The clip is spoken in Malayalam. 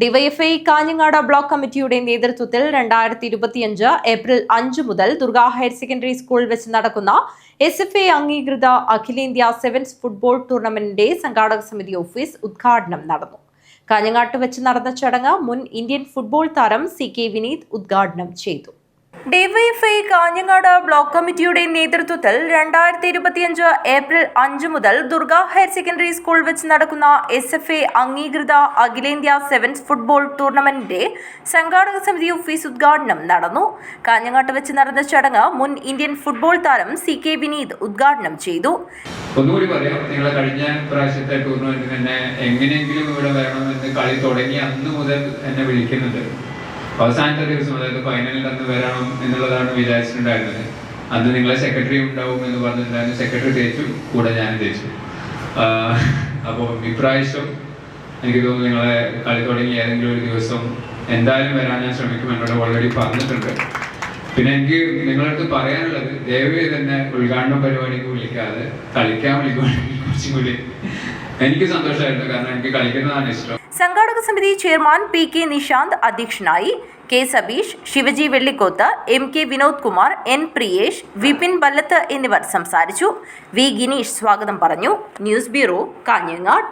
ഡിവൈഎഫ്ഐ കാഞ്ഞങ്ങാട് ബ്ലോക്ക് കമ്മിറ്റിയുടെ നേതൃത്വത്തിൽ 2025 ഏപ്രിൽ 5 മുതൽ ദുർഗ ഹയർ സെക്കൻഡറി സ്കൂൾ വെച്ച് നടക്കുന്ന SFA അംഗീകൃത അഖിലേന്ത്യാ സെവൻസ് ഫുട്ബോൾ ടൂർണമെന്റിന്റെ സംഘാടക സമിതി ഓഫീസ് ഉദ്ഘാടനം നടന്നു. കാഞ്ഞങ്ങാട്ട് വെച്ച് നടന്ന ചടങ്ങ് മുൻ ഇന്ത്യൻ ഫുട്ബോൾ താരം CK വിനീത് ഉദ്ഘാടനം ചെയ്തു. ഡിവൈഎഫ്ഐ കാഞ്ഞങ്ങാട് ബ്ലോക്ക് കമ്മിറ്റിയുടെ നേതൃത്വത്തിൽ 2025 ഏപ്രിൽ 5 മുതൽ ദുർഗ ഹയർ സെക്കൻഡറി സ്കൂൾ വെച്ച് നടക്കുന്ന SFA അംഗീകൃത അഖിലേന്ത്യാ സെവൻസ് ഫുട്ബോൾ ടൂർണമെന്റിന്റെ സംഘാടക സമിതി ഓഫീസ് ഉദ്ഘാടനം നടന്നു. കാഞ്ഞങ്ങാട്ട് വെച്ച് നടന്ന ചടങ്ങ് മുൻ ഇന്ത്യൻ ഫുട്ബോൾ താരം CK വിനീത് ഉദ്ഘാടനം ചെയ്തു. ഒന്നുകൂടി പറയാം, നിങ്ങൾ കഴിഞ്ഞ പ്രാവശ്യത്തെ ടൂർണമെന്റിന് എന്നെ എങ്ങനെയെങ്കിലും ഇവിടെ വരണമെന്ന് കളി തുടങ്ങി അന്ന് മുതൽ എന്നെ വിളിക്കുന്നുണ്ട്. അവസാനത്തെ ദിവസം, അതായത് ഫൈനലിൽ അന്ന് വരണം എന്നുള്ളതാണ് വിചാരിച്ചിട്ടുണ്ടായിരുന്നത്. അന്ന് നിങ്ങളെ സെക്രട്ടറി ഉണ്ടാവും എന്ന് പറഞ്ഞിട്ടുണ്ടായിരുന്നു. സെക്രട്ടറി തേച്ചു, കൂടെ ഞാനും തേച്ചു. അപ്പോൾ ഇപ്രാവശ്യം എനിക്ക് തോന്നുന്നു നിങ്ങളെ കളി തുടങ്ങി ഏതെങ്കിലും ഒരു ദിവസം എന്തായാലും വരാൻ ഞാൻ ശ്രമിക്കും. എന്നോട് ഓൾറെഡി പറഞ്ഞിട്ടുണ്ട്. പിന്നെ എനിക്ക് നിങ്ങളടുത്ത് പറയാനുള്ളത്, ദയവായി തന്നെ ഉദ്ഘാടന പരിപാടിക്ക് വിളിക്കാതെ കളിക്കാൻ വിളിക്കുകയാണെങ്കിൽ കുറച്ചും കൂടി എനിക്ക് സന്തോഷമായിരുന്നു. കാരണം എനിക്ക് കളിക്കുന്നതാണ് ഇഷ്ടം. സംഘാടക സമിതി ചെയർമാൻ PK നിശാന്ത് അധ്യക്ഷനായി. K Sabeesh, Shivaji Vellikoth, MK Vinod Kumar, N Priyesh, Vipin Ballath എന്നിവർ സംസാരിച്ചു. V ഗിനീഷ് സ്വാഗതം പറഞ്ഞു. News bureau, Kanhangad.